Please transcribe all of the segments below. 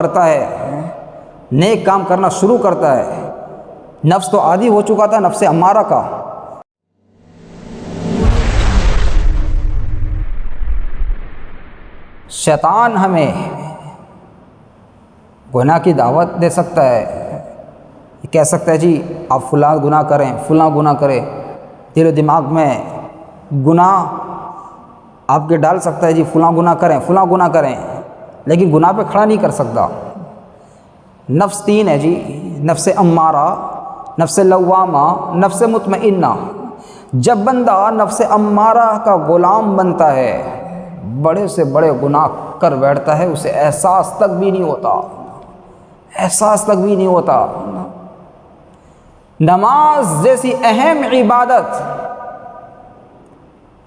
کرتا ہے، نیک کام کرنا شروع کرتا ہے، نفس تو عادی ہو چکا تھا نفس امارہ کا۔ شیطان ہمیں گناہ کی دعوت دے سکتا ہے، کہہ سکتا ہے جی آپ فلاں گناہ کریں، فلاں گناہ کریں، دل و دماغ میں گناہ آپ کے ڈال سکتا ہے جی فلاں گناہ کریں، فلاں گناہ کریں، لیکن گناہ پہ کھڑا نہیں کر سکتا۔ نفس تین ہے جی، نفس امارہ، نفس لوامہ، نفس مطمئنہ۔ جب بندہ نفس امارہ کا غلام بنتا ہے، بڑے سے بڑے گناہ کر بیٹھتا ہے، اسے احساس تک بھی نہیں ہوتا، احساس تک بھی نہیں ہوتا۔ نماز جیسی اہم عبادت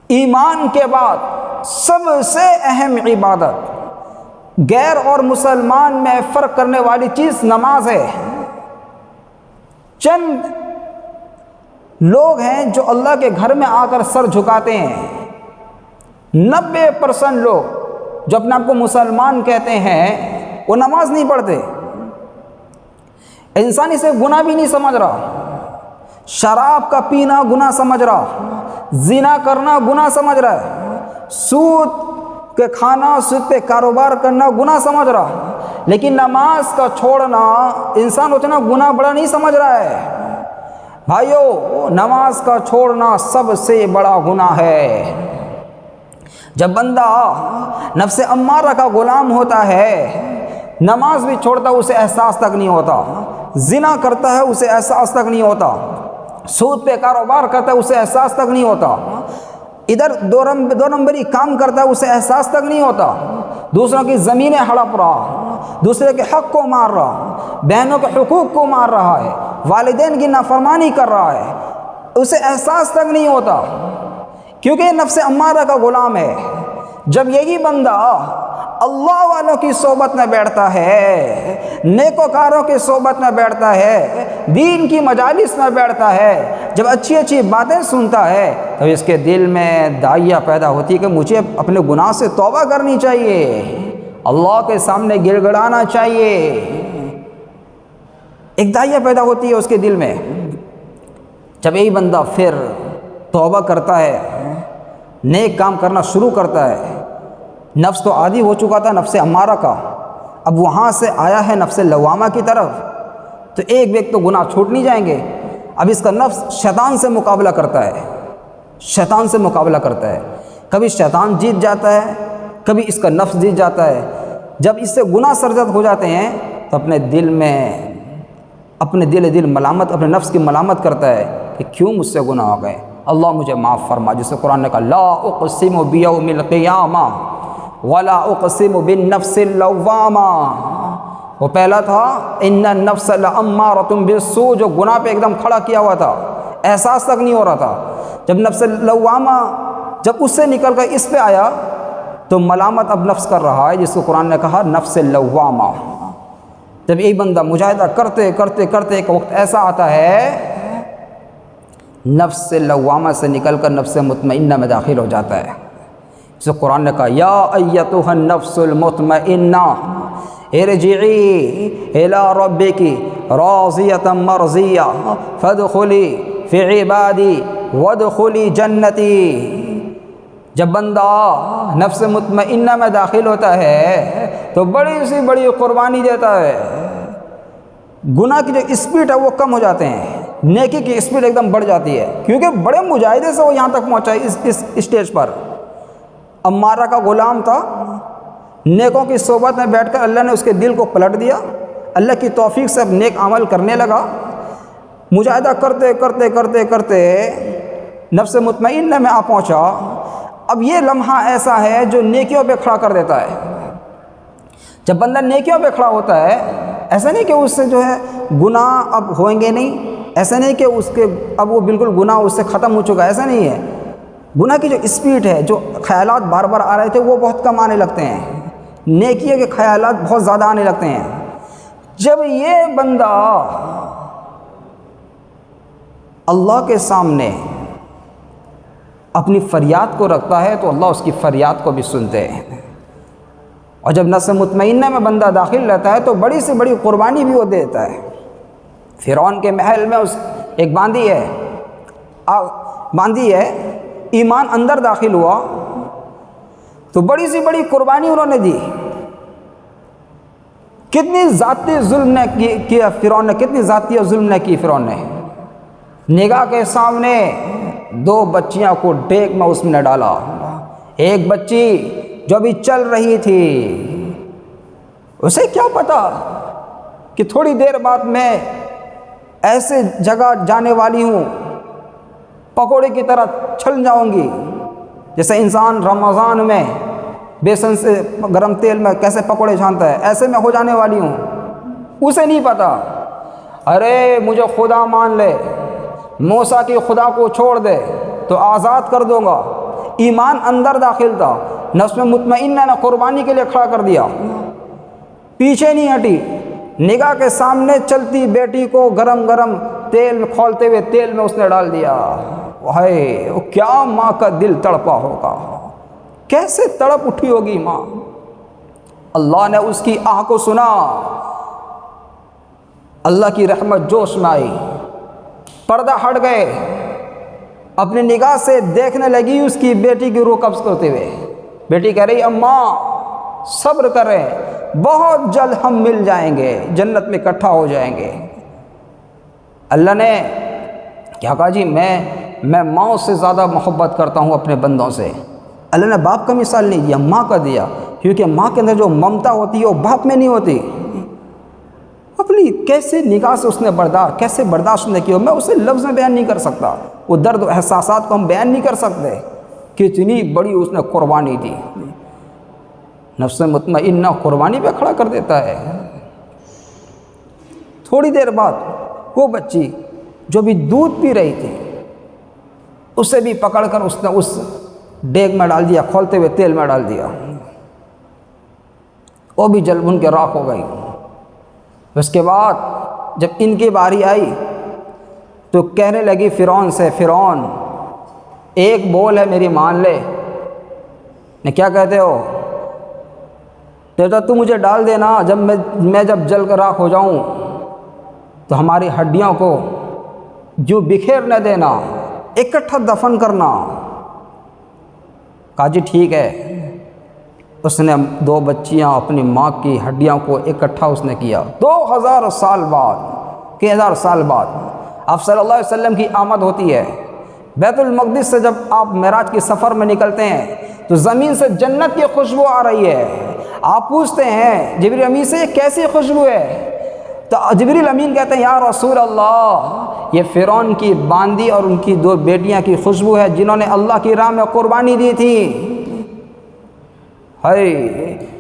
ایمان کے بعد سب سے اہم عبادت، غیر اور مسلمان میں فرق کرنے والی چیز نماز ہے۔ چند لوگ ہیں جو اللہ کے گھر میں آ کر سر جھکاتے ہیں، 90% لوگ جو اپنے آپ کو مسلمان کہتے ہیں وہ نماز نہیں پڑھتے۔ انسان اسے گناہ بھی نہیں سمجھ رہا، شراب کا پینا گناہ سمجھ رہا، زنا کرنا گناہ سمجھ رہا ہے، سود کے کھانا، سود پہ کاروبار کرنا گناہ سمجھ رہا، لیکن نماز کا چھوڑنا انسان اتنا گناہ بڑا نہیں سمجھ رہا ہے۔ بھائیو، نماز کا چھوڑنا سب سے بڑا گناہ ہے۔ جب بندہ نفس امارہ کا غلام ہوتا ہے، نماز بھی چھوڑتا اسے احساس تک نہیں ہوتا، زنا کرتا ہے اسے احساس تک نہیں ہوتا، سود پہ کاروبار کرتا ہے اسے احساس تک نہیں ہوتا، ادھر دو نمبری کام کرتا ہے اسے احساس تک نہیں ہوتا، دوسروں کی زمینیں ہڑپ رہا، دوسرے کے حق کو مار رہا، بہنوں کے حقوق کو مار رہا ہے، والدین کی نافرمانی کر رہا ہے، اسے احساس تک نہیں ہوتا، کیونکہ یہ نفس امارہ کا غلام ہے۔ جب یہی بندہ اللہ والوں کی صحبت میں بیٹھتا ہے، نیکوکاروں کی صحبت میں بیٹھتا ہے، دین کی مجالس میں بیٹھتا ہے، جب اچھی اچھی باتیں سنتا ہے تو اس کے دل میں داعیہ پیدا ہوتی ہے کہ مجھے اپنے گناہ سے توبہ کرنی چاہیے، اللہ کے سامنے گڑ گڑانا چاہیے، ایک داعیہ پیدا ہوتی ہے اس کے دل میں۔ جب یہی بندہ پھر توبہ کرتا ہے، نیک کام کرنا شروع کرتا ہے، نفس تو عادی ہو چکا تھا نفس امارہ کا، اب وہاں سے آیا ہے نفس لوامہ کی طرف، تو ایک تو گناہ چھوٹ نہیں جائیں گے۔ اب اس کا نفس شیطان سے مقابلہ کرتا ہے، شیطان سے مقابلہ کرتا ہے، کبھی شیطان جیت جاتا ہے، کبھی اس کا نفس جیت جاتا ہے۔ جب اس سے گناہ سرزد ہو جاتے ہیں تو اپنے دل ملامت، اپنے نفس کی ملامت کرتا ہے کہ کیوں مجھ سے گناہ ہو گئے، اللہ مجھے معاف فرما، جسے قرآن نے کہا لا اقسم بیوم القیامہ ولا اقسم بالنفس اللوامہ۔ وہ پہلا تھا ان النفس لامارۃ بالسوء، جو گناہ پہ ایک دم کھڑا کیا ہوا تھا، احساس تک نہیں ہو رہا تھا۔ جب نفس لوامہ جب اس سے نکل کر اس پہ آیا تو ملامت اب نفس کر رہا ہے، جس کو قرآن نے کہا نفس لوامہ۔ جب یہی بندہ مجاہدہ کرتے کرتے کرتے ایک وقت ایسا آتا ہے، نفس لوامہ سے نکل کر نفس مطمئنہ میں داخل ہو جاتا ہے، جسے قرآن نے کہا یا ایتھا النفس المطمئنہ ارجعی الی ربک راضیۃ مرضیہ فادخلی فی عبادی وادخلی جنتی۔ جب بندہ نفس مطمئنہ میں داخل ہوتا ہے تو بڑی سی بڑی قربانی دیتا ہے، گناہ کی جو اسپیڈ ہے وہ کم ہو جاتے ہیں، نیکی کی اسپیڈ ایک دم بڑھ جاتی ہے، کیونکہ بڑے مجاہدے سے وہ یہاں تک پہنچا ہے اس اسٹیج پر۔ امارہ کا غلام تھا، نیکوں کی صحبت میں بیٹھ کر اللہ نے اس کے دل کو پلٹ دیا، اللہ کی توفیق سے اب نیک عمل کرنے لگا، مجاہدہ کرتے کرتے کرتے کرتے نفس مطمئنہ میں آ پہنچا۔ اب یہ لمحہ ایسا ہے جو نیکیوں پہ کھڑا کر دیتا ہے۔ جب بندہ نیکیوں پہ کھڑا ہوتا ہے، ایسا نہیں کہ اس سے جو ہے گناہ اب ہوئیں گے نہیں، ایسا نہیں کہ اس کے اب وہ بالکل گناہ اس سے ختم ہو چکا ہے، ایسا نہیں ہے۔ گناہ کی جو اسپیڈ ہے، جو خیالات بار بار آ رہے تھے وہ بہت کم آنے لگتے ہیں، نیکیوں کے خیالات بہت زیادہ آنے لگتے ہیں۔ جب یہ بندہ اللہ کے سامنے اپنی فریاد کو رکھتا ہے تو اللہ اس کی فریاد کو بھی سنتے ہیں۔ اور جب نفس مطمئنہ میں بندہ داخل رہتا ہے تو بڑی سے بڑی قربانی بھی وہ دیتا ہے۔ فرعون کے محل میں ایک باندی ہے، ایمان اندر داخل ہوا تو بڑی سی بڑی قربانی انہوں نے دی۔ کتنی ذاتی ظلم نے کیا فرعون نے، کتنی ذاتی ظلم نے کی فرعون نے۔ نگاہ کے سامنے 2 بچیاں کو ڈیگ میں اس نے ڈالا۔ ایک بچی جو بھی چل رہی تھی، اسے کیا پتا کہ تھوڑی دیر بعد میں ایسے جگہ جانے والی ہوں، پکوڑے کی طرح چھل جاؤں گی، جیسے انسان رمضان میں بیسن سے گرم تیل میں کیسے پکوڑے چھانتا ہے، ایسے میں ہو جانے والی ہوں۔ اسے نہیں پتا، ارے مجھے خدا مان لے، موسیٰ کی خدا کو چھوڑ دے تو آزاد کر دوں گا۔ ایمان اندر داخل تھا، نفس میں مطمئنہ نے قربانی کے لیے کھڑا کر دیا، پیچھے نہیں ہٹی۔ نگاہ کے سامنے چلتی بیٹی کو گرم گرم تیل کھولتے ہوئے تیل میں اس نے ڈال دیا۔ ہائے، وہ کیا ماں کا دل تڑپا ہوگا، کیسے تڑپ اٹھی ہوگی ماں۔ اللہ نے اس کی آہ کو سنا، اللہ کی رحمت جوش میں آئی، پردہ ہٹ گئے، اپنی نگاہ سے دیکھنے لگی اس کی بیٹی کی روح قبض کرتے ہوئے۔ بیٹی کہہ رہی اماں صبر کریں، بہت جلد ہم مل جائیں گے، جنت میں اکٹھا ہو جائیں گے۔ اللہ نے کیا کہا جی، میں ماں سے زیادہ محبت کرتا ہوں اپنے بندوں سے۔ اللہ نے باپ کا مثال نہیں دیا، ماں کا دیا، کیونکہ ماں کے اندر جو ممتا ہوتی ہے وہ باپ میں نہیں ہوتی۔ اپنی کیسے نگاہ سے اس نے کیسے برداشت نے کیا، میں اسے لفظ میں بیان نہیں کر سکتا، وہ درد و احساسات کو ہم بیان نہیں کر سکتے کہ اتنی بڑی اس نے قربانی دی۔ نفس مطمئنہ قربانی پہ کھڑا کر دیتا ہے۔ تھوڑی دیر بعد وہ بچی جو بھی دودھ پی رہی تھی، اسے بھی پکڑ کر اس نے اس ڈیگ میں ڈال دیا، کھولتے ہوئے تیل میں ڈال دیا، وہ بھی جل بھن کے راکھ ہو گئی۔ اس کے بعد جب ان کی باری آئی تو کہنے لگی فرعون سے، فرعون ایک بول ہے میری مان لے۔ نے کیا کہتے ہو؟ تو مجھے ڈال دینا، جب میں جب جل کر راکھ ہو جاؤں تو ہماری ہڈیوں کو جو بکھیر نہ دینا، اکٹھا دفن کرنا۔ کہا جی ٹھیک ہے۔ اس نے 2 بچیاں اپنی ماں کی ہڈیوں کو اکٹھا اس نے کیا۔ 2000 سال بعد، 1000 سال بعد آپ صلی اللہ علیہ وسلم کی آمد ہوتی ہے۔ بیت المقدس سے جب آپ معراج کی سفر میں نکلتے ہیں تو زمین سے جنت کی خوشبو آ رہی ہے۔ آپ پوچھتے ہیں جبریل امین سے یہ کیسی خوشبو ہے؟ تو جبریل امین کہتے ہیں یا رسول اللہ، یہ فرعون کی باندی اور ان کی 2 بیٹیاں کی خوشبو ہے جنہوں نے اللہ کی راہ میں قربانی دی تھی۔ ہے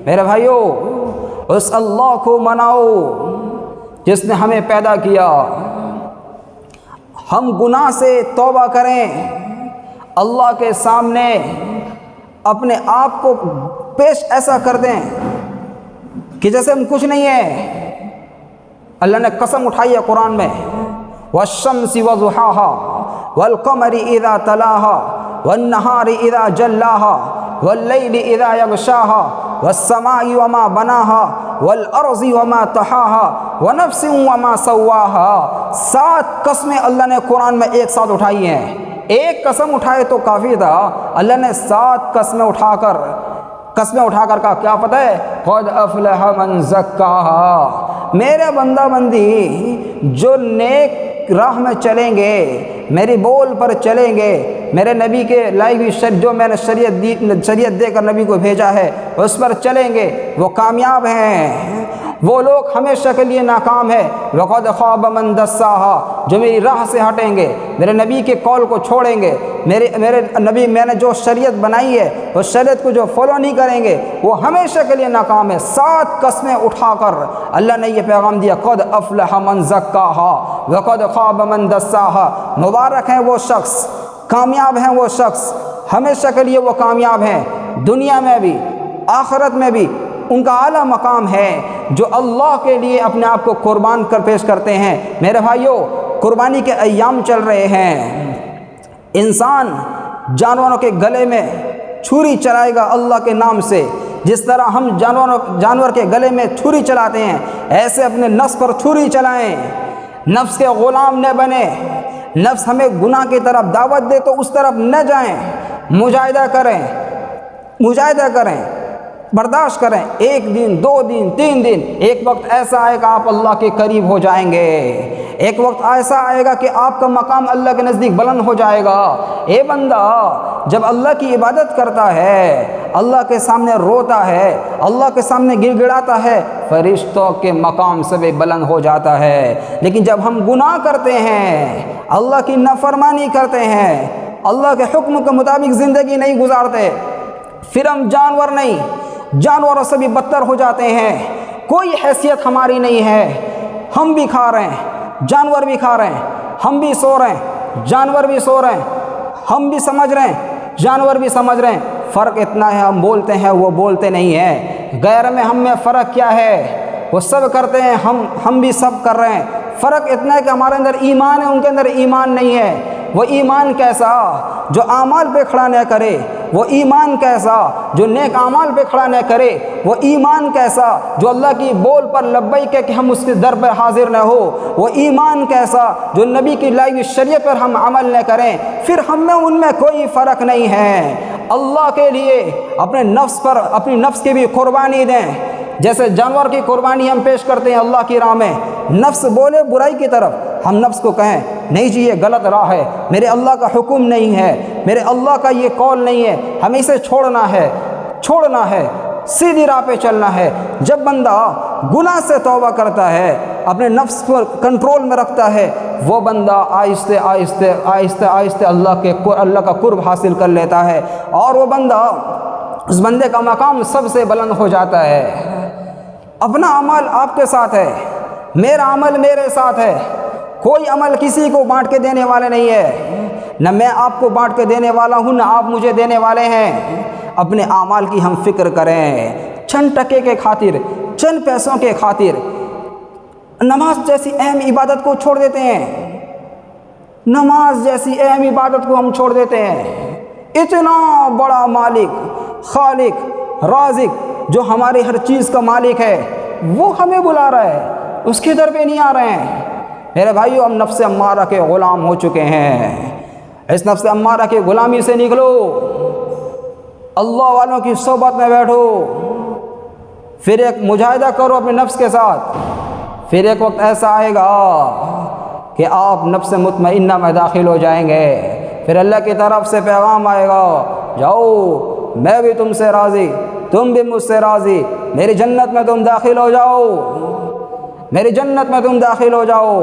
میرے بھائیو، اس اللہ کو مناؤ جس نے ہمیں پیدا کیا۔ ہم گناہ سے توبہ کریں، اللہ کے سامنے اپنے آپ کو پیش ایسا کر دیں کہ جیسے ہم کچھ نہیں ہیں۔ اللہ نے قسم اٹھائی ہے قرآن میں، والشمس وضحاها والقمر اذا تلاها والنهار اذا جلاها واللیل اذا یغشاها والسماء وما بناها والارض وما طحاها ونفس وما سواها۔ 7 قسمیں اللہ نے قرآن میں ایک ساتھ اٹھائی ہیں۔ ایک قسم اٹھائے تو کافی تھا، اللہ نے 7 قسمیں اٹھا کر کہا کیا پتہ ہے؟ قد افلح من زکاها، میرے بندہ بندی جو نیک راہ میں چلیں گے، میری بول پر چلیں گے، میرے نبی کے لائی ہوئی جو میں نے شریعت دے کر نبی کو بھیجا ہے اس پر چلیں گے، وہ کامیاب ہیں۔ وہ لوگ ہمیشہ کے لیے ناکام ہے۔ وقد خاب من دساها، جو میری راہ سے ہٹیں گے، میرے نبی کے قول کو چھوڑیں گے، میرے نبی میں نے جو شریعت بنائی ہے اس شریعت کو جو فالو نہیں کریں گے، وہ ہمیشہ کے لیے ناکام ہے۔ 7 قسمیں اٹھا کر اللہ نے یہ پیغام دیا، قد افلح من زکاها وقد خاب من دساها۔ مبارک ہیں وہ شخص، کامیاب ہیں وہ شخص، ہمیشہ کے لیے وہ کامیاب ہیں، دنیا میں بھی آخرت میں بھی ان کا اعلیٰ مقام ہے جو اللہ کے لیے اپنے آپ کو قربان کر پیش کرتے ہیں۔ میرے بھائیوں، قربانی کے ایام چل رہے ہیں۔ انسان جانوروں کے گلے میں چھری چلائے گا اللہ کے نام سے، جس طرح ہم جانور کے گلے میں چھری چلاتے ہیں، ایسے اپنے نفس پر چھری چلائیں، نفس کے غلام نہ بنے، نفس ہمیں گناہ کی طرف دعوت دے تو اس طرف نہ جائیں، مجاہدہ کریں، برداشت کریں، 1 دن 2 دن 3 دن، ایک وقت ایسا آئے گا آپ اللہ کے قریب ہو جائیں گے، ایک وقت ایسا آئے گا کہ آپ کا مقام اللہ کے نزدیک بلند ہو جائے گا۔ اے بندہ جب اللہ کی عبادت کرتا ہے، اللہ کے سامنے روتا ہے، اللہ کے سامنے گڑ گڑاتا ہے، فرشتوں کے مقام سے بھی بلند ہو جاتا ہے۔ لیکن جب ہم گناہ کرتے ہیں، اللہ کی نافرمانی کرتے ہیں، اللہ کے حکم کے مطابق زندگی نہیں گزارتے، پھر ہم جانوروں سے بھی بدتر ہو جاتے ہیں، کوئی حیثیت ہماری نہیں ہے، ہم بھی کھا رہے ہیں، جانور بھی کھا رہے ہیں، ہم بھی سو رہے ہیں، جانور بھی سو رہے ہیں، ہم بھی سمجھ رہے ہیں، جانور بھی سمجھ رہے ہیں، فرق اتنا ہے ہم بولتے ہیں وہ بولتے نہیں ہیں۔ غیر میں ہم میں فرق کیا ہے؟ وہ سب کرتے ہیں، ہم بھی سب کر رہے ہیں، فرق اتنا ہے کہ ہمارے اندر ایمان ہے، ان کے اندر ایمان نہیں ہے۔ وہ ایمان کیسا جو اعمال پہ کھڑا نہ کرے، وہ ایمان کیسا جو نیک اعمال پہ کھڑا نہ کرے، وہ ایمان کیسا جو اللہ کی بول پر لبیک کہ ہم اس کے در پر حاضر نہ ہو، وہ ایمان کیسا جو نبی کی لائی ہوئی شریعت پر ہم عمل نہ کریں، پھر ہم میں ان میں کوئی فرق نہیں ہے۔ اللہ کے لیے اپنے نفس کی بھی قربانی دیں، جیسے جانور کی قربانی ہم پیش کرتے ہیں اللہ کی راہ میں، نفس بولے برائی کی طرف، ہم نفس کو کہیں نہیں جی یہ غلط راہ ہے، میرے اللہ کا حکم نہیں ہے، میرے اللہ کا یہ قول نہیں ہے، ہمیں اسے چھوڑنا ہے، سیدھی راہ پہ چلنا ہے۔ جب بندہ گناہ سے توبہ کرتا ہے، اپنے نفس پر کنٹرول میں رکھتا ہے، وہ بندہ آہستہ آہستہ اللہ کا قرب حاصل کر لیتا ہے، اور وہ بندہ اس بندے کا مقام سب سے بلند ہو جاتا ہے۔ اپنا عمل آپ کے ساتھ ہے، میرا عمل میرے ساتھ ہے، کوئی عمل کسی کو بانٹ کے دینے والے نہیں ہے، نہ میں آپ کو بانٹ کے دینے والا ہوں نہ آپ مجھے دینے والے ہیں۔ اپنے اعمال کی ہم فکر کریں، چند ٹکے کے خاطر، چند پیسوں کے خاطر نماز جیسی اہم عبادت کو چھوڑ دیتے ہیں، نماز جیسی اہم عبادت کو ہم چھوڑ دیتے ہیں۔ اتنا بڑا مالک، خالق، رازق جو ہماری ہر چیز کا مالک ہے، وہ ہمیں بلا رہا ہے، اس کے در پہ نہیں آ رہے ہیں۔ میرے بھائیو، ہم نفس امارہ کے غلام ہو چکے ہیں، اس نفس امارہ کی غلامی سے نکلو، اللہ والوں کی صحبت میں بیٹھو، پھر ایک مجاہدہ کرو اپنے نفس کے ساتھ، پھر ایک وقت ایسا آئے گا کہ آپ نفس مطمئنہ میں داخل ہو جائیں گے، پھر اللہ کی طرف سے پیغام آئے گا، جاؤ میں بھی تم سے راضی، تم بھی مجھ سے راضی، میری جنت میں تم داخل ہو جاؤ، میری جنت میں تم داخل ہو جاؤ۔